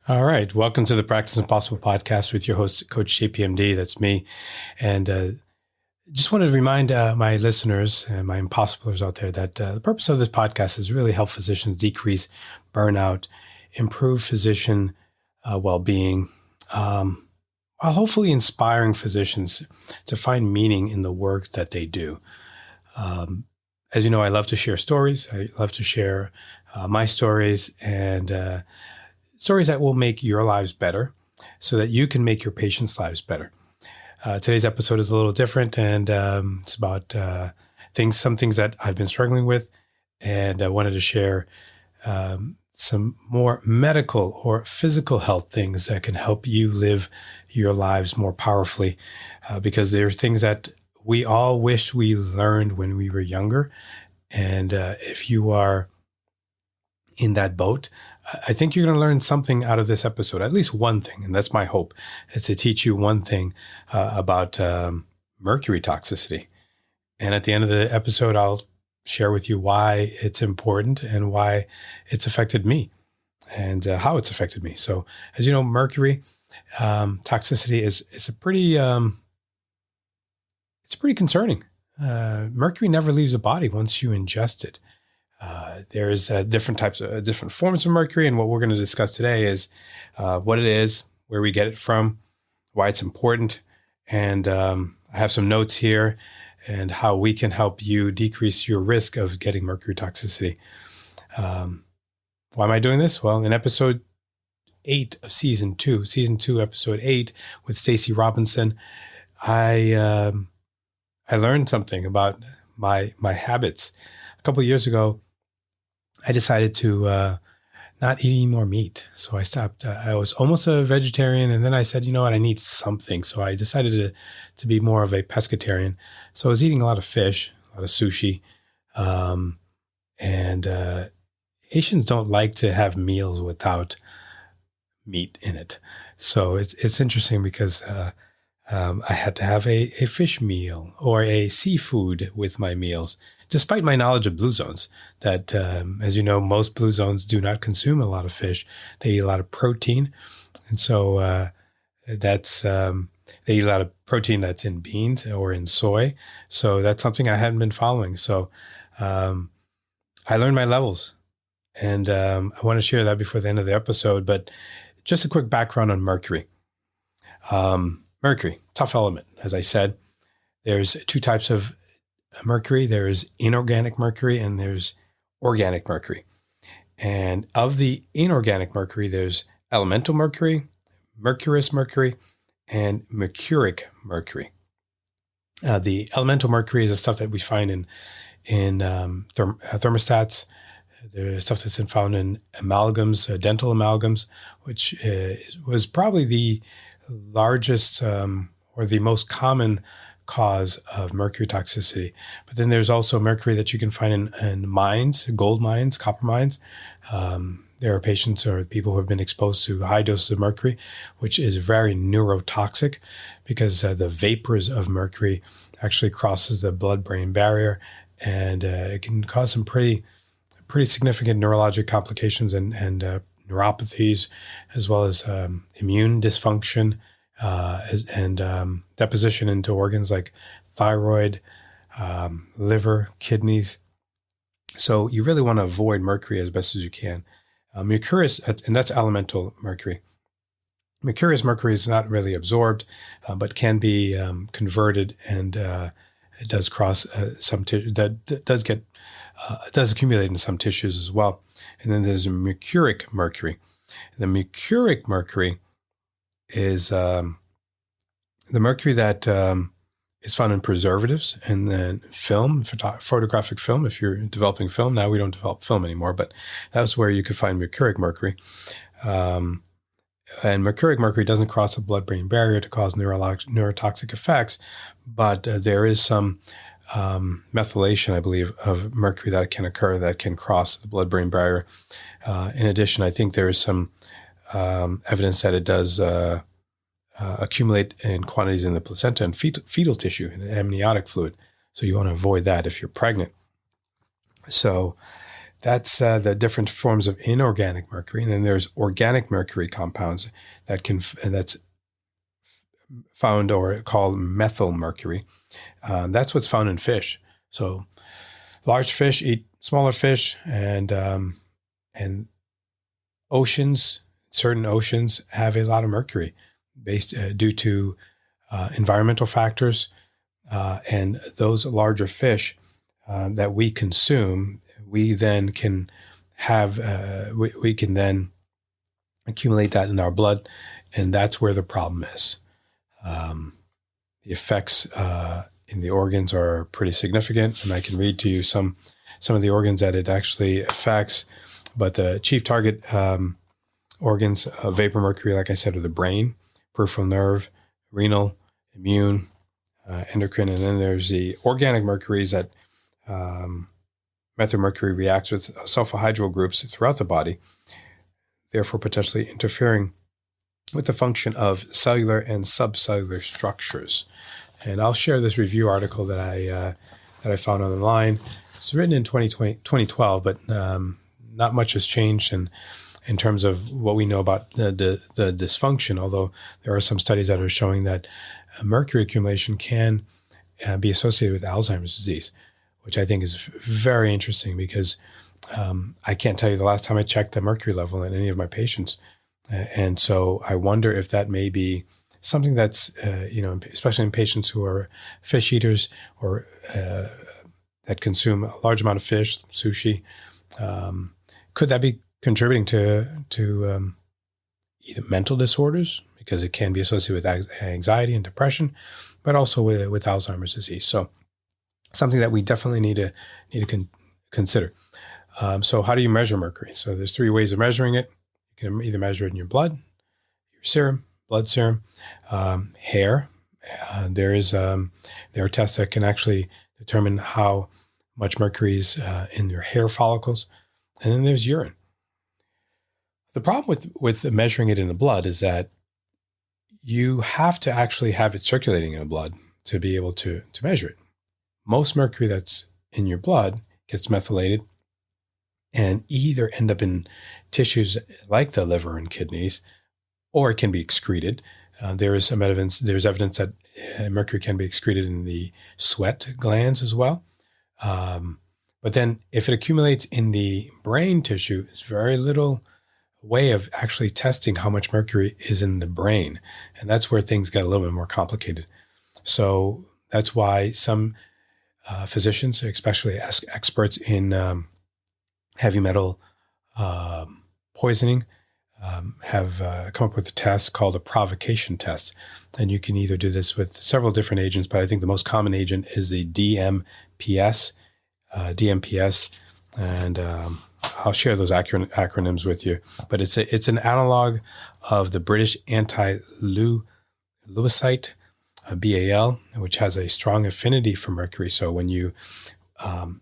All right. Welcome to the Practice Impossible podcast with your host, Coach JPMD. That's me. And just wanted to remind my listeners and my impossiblers out there that the purpose of this podcast is really help physicians decrease burnout, improve physician well-being, while hopefully inspiring physicians to find meaning in the work that they do. As you know, I love to share stories. I love to share my stories and stories that will make your lives better so that you can make your patients' lives better. Today's episode is a little different, and it's about some things that I've been struggling with, and I wanted to share some more medical or physical health things that can help you live your lives more powerfully, because there are things that we all wish we learned when we were younger. And if you are in that boat, I think you're going to learn something out of this episode, at least one thing. And that's my hope, is to teach you one thing about mercury toxicity. And at the end of the episode, I'll share with you why it's important and why it's affected me and how it's affected me. So as you know, mercury toxicity is a pretty, it's pretty concerning. Mercury never leaves the body once you ingest it. There's different forms of mercury, and what we're going to discuss today is what it is, where we get it from, why it's important, and I have some notes here and how we can help you decrease your risk of getting mercury toxicity. Why am I doing this? Well, in episode 8 of season 2, episode 8 with Stacey Robinson, I learned something about my habits. A couple of years ago, I decided to not eat any more meat. So I stopped. I was almost a vegetarian. And then I said, you know what, I need something. So I decided to be more of a pescatarian. So I was eating a lot of fish, a lot of sushi. And Haitians don't like to have meals without meat in it. So it's interesting because I had to have a fish meal or a seafood with my meals, despite my knowledge of blue zones that, as you know, most blue zones do not consume a lot of fish. They eat a lot of protein. And so they eat a lot of protein that's in beans or in soy. So that's something I hadn't been following. So I learned my levels, and I want to share that before the end of the episode. But just a quick background on mercury. Mercury, tough element, as I said. There's two types of mercury. There's inorganic mercury and there's organic mercury. And of the inorganic mercury, there's elemental mercury, mercurous mercury, and mercuric mercury. The elemental mercury is the stuff that we find in thermostats. There's stuff that's found in amalgams, dental amalgams, which was probably the largest or the most common cause of mercury toxicity. But then there's also mercury that you can find in mines, gold mines, copper mines. There are patients or people who have been exposed to high doses of mercury, which is very neurotoxic because the vapors of mercury actually crosses the blood-brain barrier, and it can cause some pretty significant neurologic complications and neuropathies, as well as immune dysfunction and deposition into organs like thyroid, liver, kidneys. So you really want to avoid mercury as best as you can. Mercurous, and that's elemental mercury. Mercurious mercury is not really absorbed, but can be converted, and it does cross some does accumulate in some tissues as well. And then there's a mercuric mercury. The mercuric mercury is the mercury that is found in preservatives and then film, photographic film. If you're developing film, now we don't develop film anymore, but that's where you could find mercuric mercury. And mercuric mercury doesn't cross the blood-brain barrier to cause neurotoxic effects, but there is some methylation, I believe, of mercury that can occur that can cross the blood-brain barrier. In addition, I think there is some evidence that it does accumulate in quantities in the placenta and fetal tissue, in the amniotic fluid. So you want to avoid that if you're pregnant. So That's the different forms of inorganic mercury. And then there's organic mercury compounds that's found or called methyl mercury. That's what's found in fish. So large fish eat smaller fish, and oceans, certain oceans have a lot of mercury based due to environmental factors, and those larger fish that we consume, we then can have we can then accumulate that in our blood, and that's where the problem is. The effects in the organs are pretty significant, and I can read to you some of the organs that it actually affects. But the chief target organs of vapor mercury, like I said, are the brain, peripheral nerve, renal, immune, endocrine, and then there's the organic mercuries that methylmercury reacts with sulfhydryl groups throughout the body, therefore potentially interfering with the function of cellular and subcellular structures. And I'll share this review article that I found online. It's written in 2012, but not much has changed in terms of what we know about the dysfunction, although there are some studies that are showing that mercury accumulation can be associated with Alzheimer's disease, which I think is very interesting because I can't tell you the last time I checked the mercury level in any of my patients. And so I wonder if that may be something that's, especially in patients who are fish eaters or that consume a large amount of fish, sushi, could that be contributing to either mental disorders, because it can be associated with anxiety and depression, but also with Alzheimer's disease. So something that we definitely need to consider. So how do you measure mercury? So there's 3 ways of measuring it. You can either measure it in your blood, your serum, blood serum, hair. There are tests that can actually determine how much mercury is in your hair follicles. And then there's urine. The problem with measuring it in the blood is that you have to actually have it circulating in the blood to be able to measure it. Most mercury that's in your blood gets methylated and either end up in tissues like the liver and kidneys, or it can be excreted. There is some evidence. There's evidence that mercury can be excreted in the sweat glands as well. But then, if it accumulates in the brain tissue, there's very little way of actually testing how much mercury is in the brain, and that's where things get a little bit more complicated. So that's why some physicians, especially experts in heavy metal poisoning, have come up with a test called a provocation test. And you can either do this with several different agents, but I think the most common agent is the DMPS, and I'll share those acronyms with you. But it's an analog of the British anti-leucite, BAL, which has a strong affinity for mercury. So when you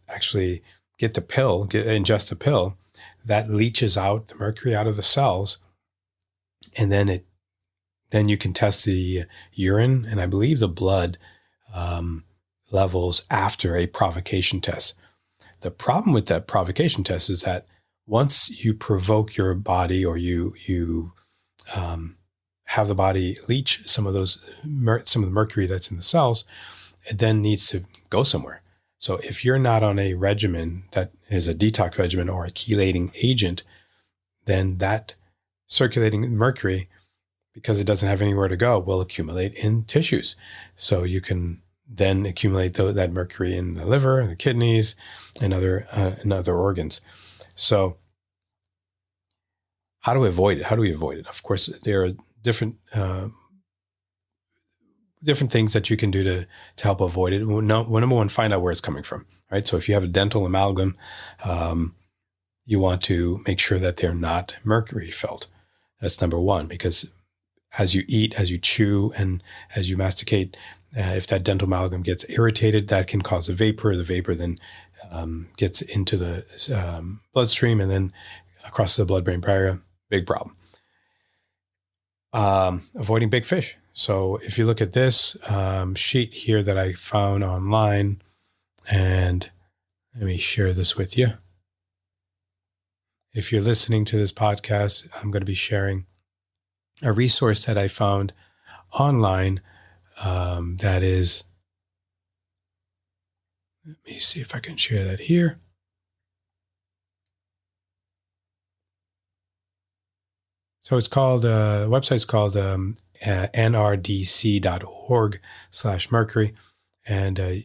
actually ingest the pill, that leaches out the mercury out of the cells, and then you can test the urine and I believe the blood levels after a provocation test. The problem with that provocation test is that once you provoke your body, or you have the body leach some of the mercury that's in the cells, it then needs to go somewhere. So if you're not on a regimen that is a detox regimen or a chelating agent, then that circulating mercury, because it doesn't have anywhere to go, will accumulate in tissues. So you can then accumulate that mercury in the liver and the kidneys and other organs. So how do we avoid it? Of course, there are different things that you can do to help avoid it. Number one, find out where it's coming from, right? So if you have a dental amalgam, you want to make sure that they're not mercury filled. That's number one, because as you eat, as you chew, and as you masticate, if that dental amalgam gets irritated, that can cause a vapor. The vapor then gets into the bloodstream and then across the blood-brain barrier. Big problem. Avoiding big fish. So if you look at this sheet here that I found online, and let me share this with you. if you're listening to this podcast, I'm going to be sharing a resource that I found online that is, let me see if I can share that here. So it's called, the website's called nrdc.org/Mercury. And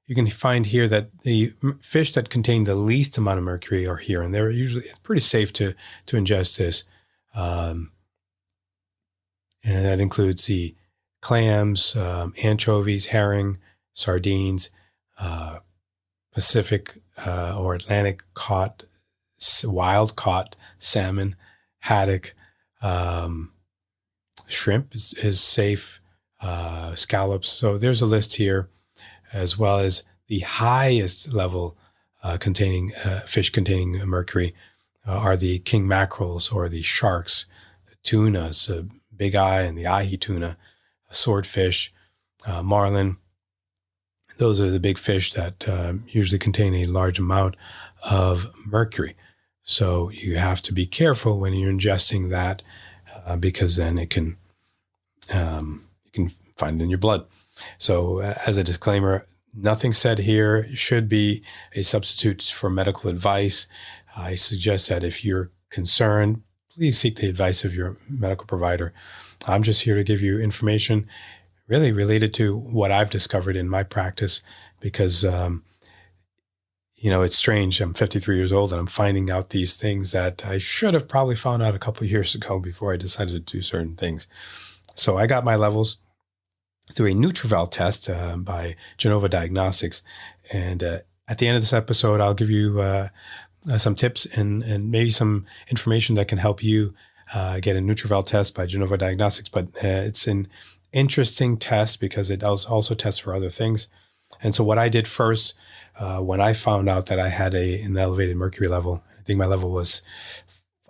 you can find here that the fish that contain the least amount of mercury are here. And they're usually, it's pretty safe to ingest this. And that includes the clams, anchovies, herring, sardines, Pacific or Atlantic caught, wild caught salmon, haddock, shrimp is safe, scallops. So there's a list here, as well as the highest level containing fish containing mercury are the king mackerels or the sharks, the tunas, big eye and the ahi tuna, swordfish, marlin. Those are the big fish that usually contain a large amount of mercury. So you have to be careful when you're ingesting that because then it can you can find it in your blood. So as a disclaimer, nothing said here should be a substitute for medical advice. I suggest that if you're concerned, please seek the advice of your medical provider. I'm just here to give you information really related to what I've discovered in my practice because, it's strange. I'm 53 years old and I'm finding out these things that I should have probably found out a couple of years ago before I decided to do certain things. So I got my levels through a NutrAval test by Genova Diagnostics. And at the end of this episode, I'll give you some tips and maybe some information that can help you get a NutrAval test by Genova Diagnostics. But it's an interesting test because it also tests for other things. And so what I did first, when I found out that I had an elevated mercury level, I think my level was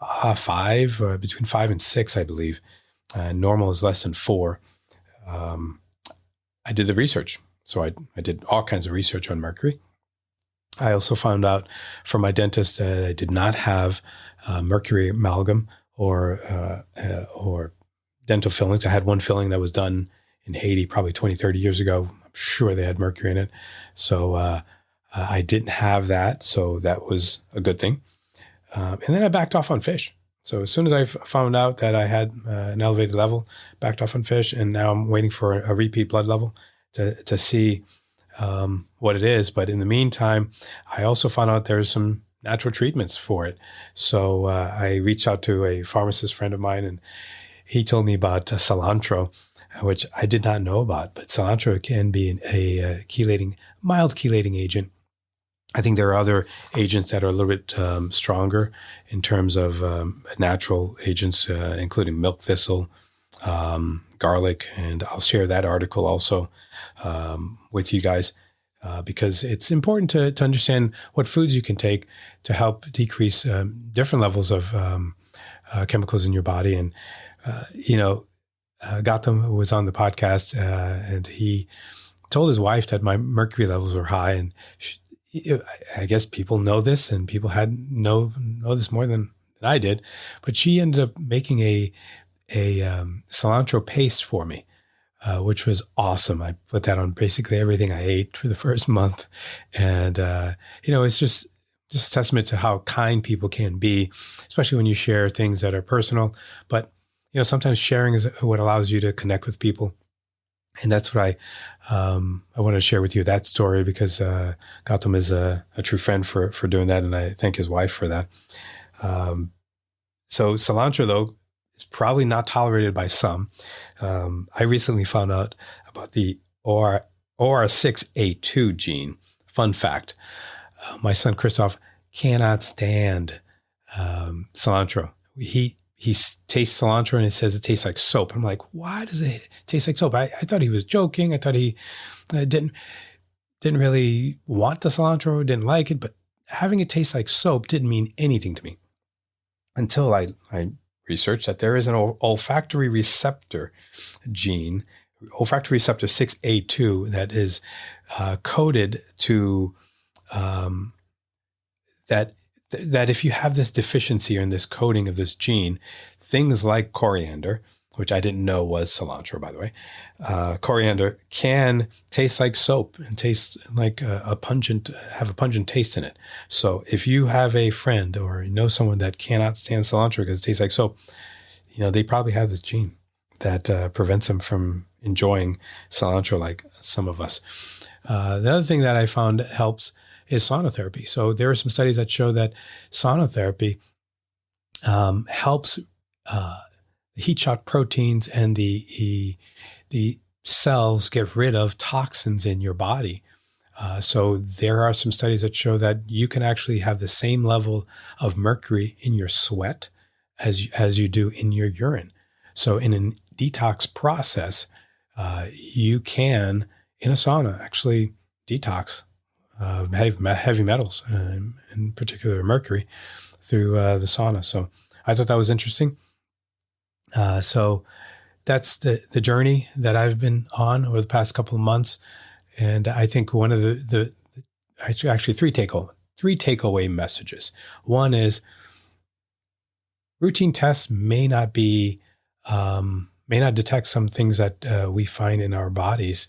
5, between 5 and 6, I believe. Normal is less than 4. I did the research. So I did all kinds of research on mercury. I also found out from my dentist that I did not have mercury amalgam or dental fillings. I had one filling that was done in Haiti probably 20, 30 years ago. I'm sure they had mercury in it. So I didn't have that. So that was a good thing. And then I backed off on fish. So as soon as I found out that I had an elevated level, backed off on fish, and now I'm waiting for a repeat blood level to see what it is. But in the meantime, I also found out there's some natural treatments for it. So I reached out to a pharmacist friend of mine, and he told me about cilantro, which I did not know about. But cilantro can be a mild chelating agent. I think there are other agents that are a little bit stronger in terms of natural agents, including milk thistle, garlic, and I'll share that article also with you guys because it's important to understand what foods you can take to help decrease different levels of chemicals in your body. And, Gautam was on the podcast and he told his wife that my mercury levels were high, and I guess people know this, and people know this more than I did. But she ended up making a cilantro paste for me, which was awesome. I put that on basically everything I ate for the first month, and it's just a testament to how kind people can be, especially when you share things that are personal. But sometimes sharing is what allows you to connect with people. And that's what I want to share with you, that story, because Gautam is a true friend for doing that, and I thank his wife for that. So cilantro, though, is probably not tolerated by some. I recently found out about the OR6A2 gene. Fun fact, my son Christoph cannot stand cilantro. He tastes cilantro and it says it tastes like soap. I'm like, why does it taste like soap? I thought he was joking. I thought he didn't really want the cilantro, didn't like it, but having it taste like soap didn't mean anything to me until I researched that there is an olfactory receptor gene, olfactory receptor 6A2, that is coded to that that if you have this deficiency or in this coding of this gene, things like coriander, which I didn't know was cilantro, by the way, coriander can taste like soap and taste like have a pungent taste in it. So if you have a friend or know someone that cannot stand cilantro because it tastes like soap, they probably have this gene that prevents them from enjoying cilantro like some of us. The other thing that I found helps is sauna therapy. So there are some studies that show that sauna therapy helps heat shock proteins and the cells get rid of toxins in your body. So there are some studies that show that you can actually have the same level of mercury in your sweat as you do in your urine. So in a detox process, you can, in a sauna, actually detox heavy metals, in particular mercury, through the sauna. So I thought that was interesting. So that's the journey that I've been on over the past couple of months. And I think one of the actually three takeaway messages. One is routine tests may not detect some things that we find in our bodies.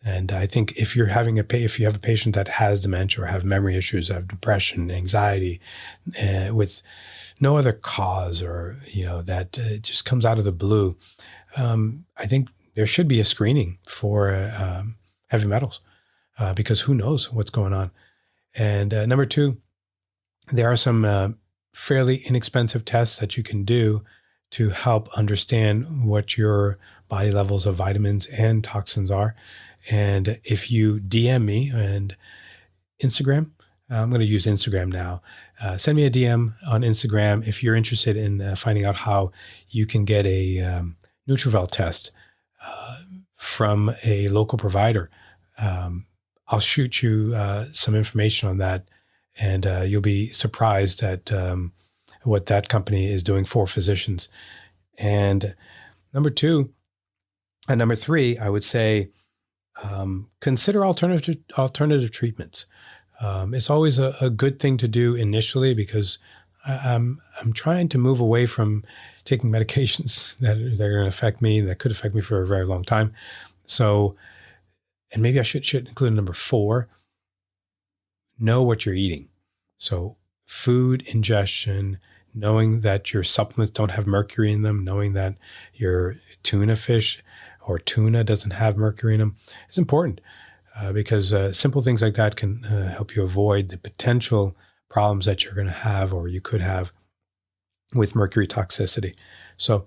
And I think if you have a patient that has dementia or have memory issues, have depression, anxiety, with no other cause, or that it just comes out of the blue, I think there should be a screening for heavy metals, because who knows what's going on. And number two, there are some fairly inexpensive tests that you can do to help understand what your body levels of vitamins and toxins are. And if you DM me and Instagram, I'm going to use Instagram now. Send me a DM on Instagram if you're interested in finding out how you can get a Nutravel test from a local provider. I'll shoot you some information on that, and you'll be surprised at what that company is doing for physicians. And number three, I would say, consider alternative treatments. It's always a good thing to do initially, because I'm trying to move away from taking medications that are going to affect me, that could affect me for a very long time. So, and maybe I should include number 4, know what you're eating. So food ingestion, knowing that your supplements don't have mercury in them, knowing that your tuna fish or tuna doesn't have mercury in them, is important, because simple things like that can help you avoid the potential problems that you're going to have, or you could have, with mercury toxicity. So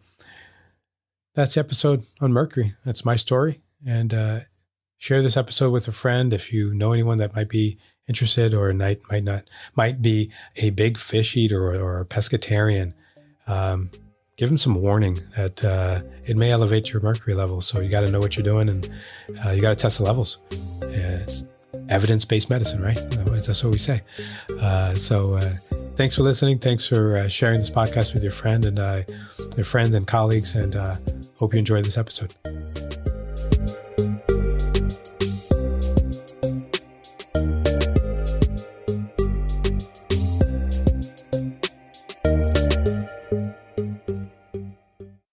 that's the episode on mercury. That's my story. And share this episode with a friend if you know anyone that might be interested, or might be a big fish eater or a pescatarian. Give them some warning that it may elevate your mercury levels. So you got to know what you're doing, and you got to test the levels. It's evidence-based medicine, right? That's what we say. So thanks for listening. Thanks for sharing this podcast with your friend and their friends and colleagues. And hope you enjoyed this episode.